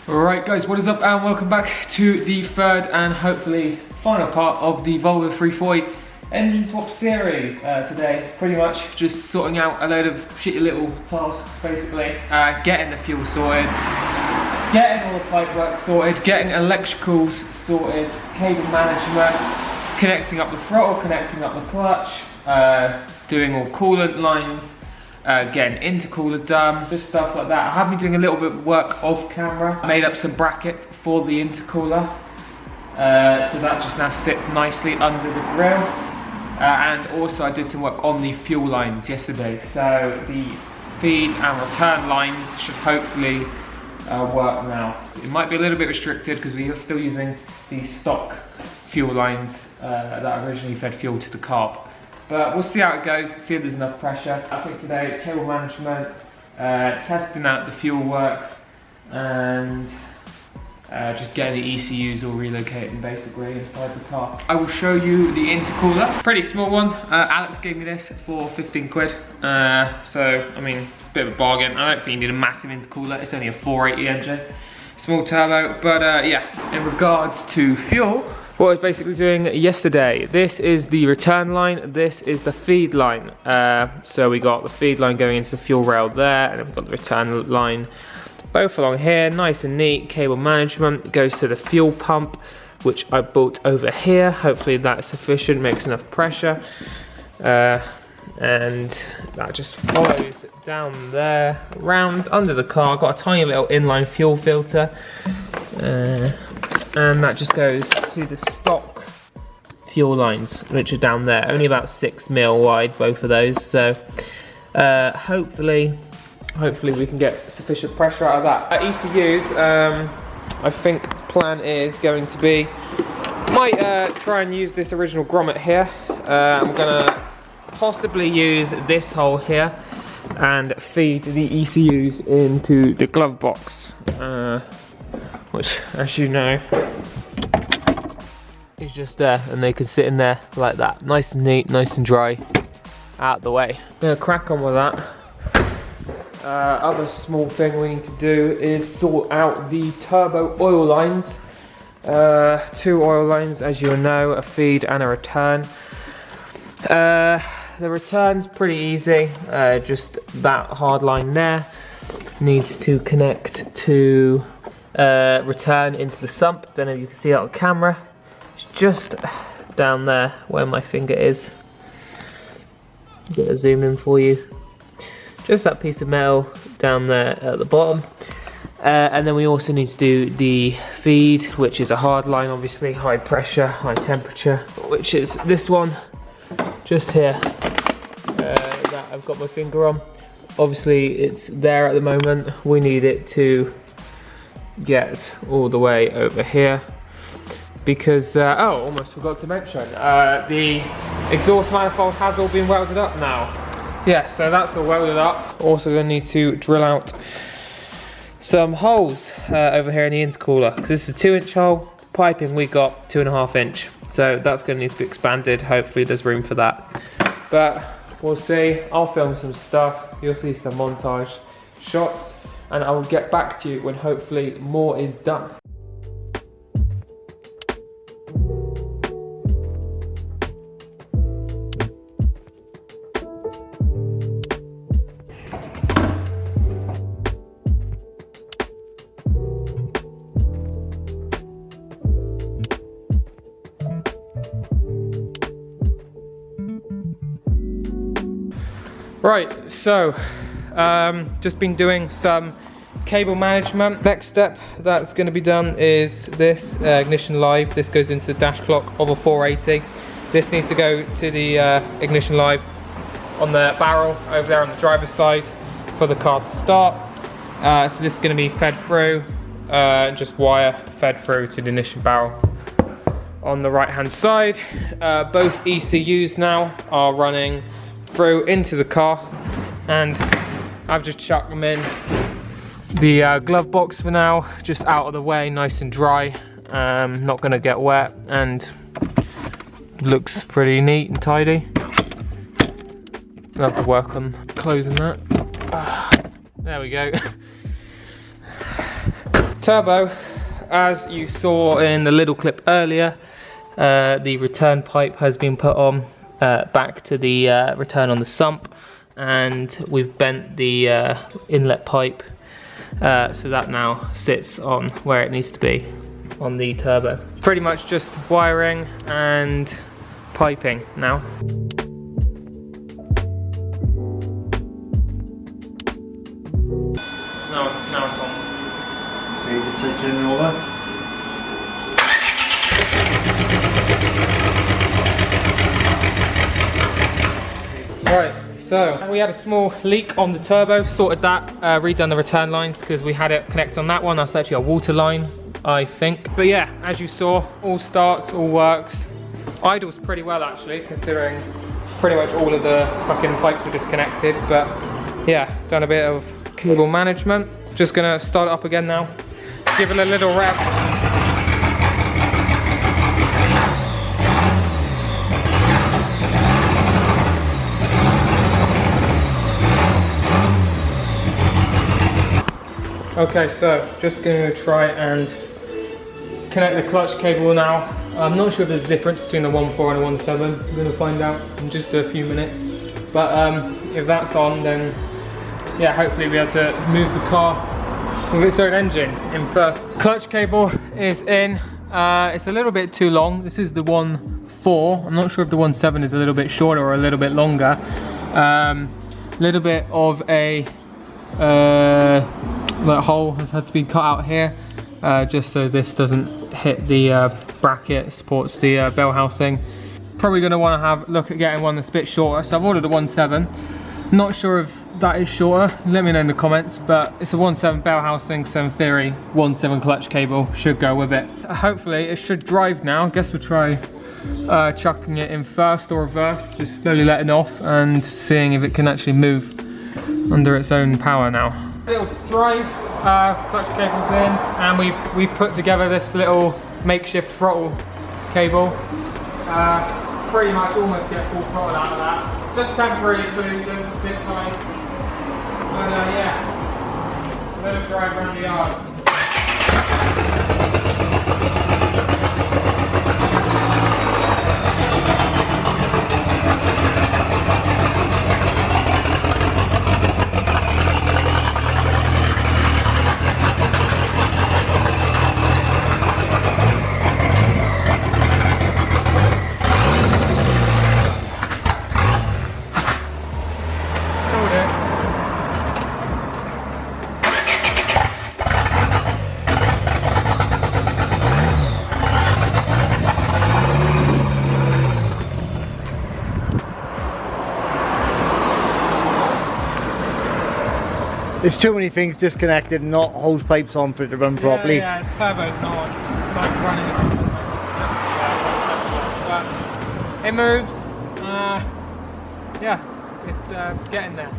Alright guys, what is up and welcome back to the third and hopefully final part of the Volvo 340 engine swap series. Today, pretty much just sorting out a load of shitty little tasks basically. Getting the fuel sorted, getting all the pipe work sorted, getting electricals sorted, cable management, connecting up the throttle, connecting up the clutch, doing all coolant lines, getting intercooler done, just stuff like that. I have been doing a little bit of work off camera. I made up some brackets for the intercooler, so that just now sits nicely under the grill. And also I did some work on the fuel lines yesterday, so the feed and return lines should hopefully work now. It might be a little bit restricted because we are still using the stock fuel lines that originally fed fuel to the carb. But we'll see how it goes, see if there's enough pressure. I think today, cable management, testing out the fuel works, and just getting the ECUs all relocated basically inside the car. I will show you the intercooler. Pretty small one. Alex gave me this for 15 quid. So, I mean, a bit of a bargain. I don't think you need a massive intercooler. It's only a 480 engine. Small turbo, but yeah. In regards to fuel, what I was basically doing yesterday, this is the return line, this is the feed line. So we got the feed line going into the fuel rail there, and then we've got the return line both along here, nice and neat. Cable management goes to the fuel pump, which I bought over here. Hopefully that's sufficient, makes enough pressure. And that just follows down there, round under the car. Got a tiny little inline fuel filter. And that just goes to the stock fuel lines, which are down there, only about 6 mil wide, both of those. So hopefully we can get sufficient pressure out of that. ECUs, I think the plan is going to be, might try and use this original grommet here. I'm gonna possibly use this hole here and feed the ECUs into the glove box. Which, as you know, is just there, and they can sit in there like that, nice and neat, nice and dry, out the way. Gonna crack on with that. Other small thing we need to do is sort out the turbo oil lines. 2 oil lines, as you know, a feed and a return. The return's pretty easy, just that hard line there needs to connect to return into the sump. Don't know if you can see it on camera. It's just down there where my finger is. Get a zoom in for you. Just that piece of metal down there at the bottom. And then we also need to do the feed, which is a hard line, obviously, high pressure, high temperature, which is this one just here that I've got my finger on. Obviously it's there at the moment. We need it to get all the way over here because oh, almost forgot to mention, the exhaust manifold has all been welded up now. Yeah, so that's all welded up. Also gonna need to drill out some holes over here in the intercooler, because this is a 2-inch hole. Piping we got 2.5 inch, so that's gonna need to be expanded. Hopefully there's room for that, but we'll see. I'll film some stuff, you'll see some montage shots, and I will get back to you when hopefully more is done. Right, so just been doing some cable management. Next step that's going to be done is this ignition live. This goes into the dash clock of a 480. This needs to go to the ignition live on the barrel over there on the driver's side for the car to start. So this is going to be fed through, just wire fed through to the ignition barrel on the right hand side. Both ECUs now are running through into the car, and I've just chucked them in the glove box for now, just out of the way, nice and dry, not gonna get wet, and looks pretty neat and tidy. I'll have to work on closing that. There we go. turbo, as you saw in the little clip earlier, the return pipe has been put on back to the return on the sump, and we've bent the inlet pipe so that now sits on where it needs to be on the turbo. Pretty much just wiring and piping now. Now it's on. You just switch in all that. Right, so we had a small leak on the turbo, sorted that, redone the return lines because we had it connect on that one. That's actually a water line, I think. But yeah, as you saw, all starts, all works. Idles pretty well actually, considering pretty much all of the fucking pipes are disconnected. But yeah, done a bit of cable management. Just gonna start it up again now. Give it a little rev. Okay, so just gonna try and connect the clutch cable now. I'm not sure if there's a difference between the 1.4 and the 1.7. I'm gonna find out in just a few minutes. But if that's on, then yeah, hopefully we'll be able to move the car with its own engine in first. Clutch cable is in. It's a little bit too long. This is the 1.4. I'm not sure if the 1.7 is a little bit shorter or a little bit longer. Little bit of a that hole has had to be cut out here, just so this doesn't hit the bracket, supports the bell housing. Probably going to want to have look at getting one that's a bit shorter, so I've ordered a 1.7. Not sure if that is shorter, let me know in the comments, but it's a 1.7 bell housing, so in theory 1.7 clutch cable should go with it. Hopefully it should drive now. I guess we'll try chucking it in first or reverse, just slowly letting off and seeing if it can actually move under its own power now. Little drive, clutch cable's in, and we've put together this little makeshift throttle cable. Pretty much almost get full throttle out of that. Just temporary solution, a bit tight. But yeah, a little drive around the yard. There's too many things disconnected and not hose pipes on for it to run properly. Yeah, turbo's not running. But it moves. Yeah, it's getting there.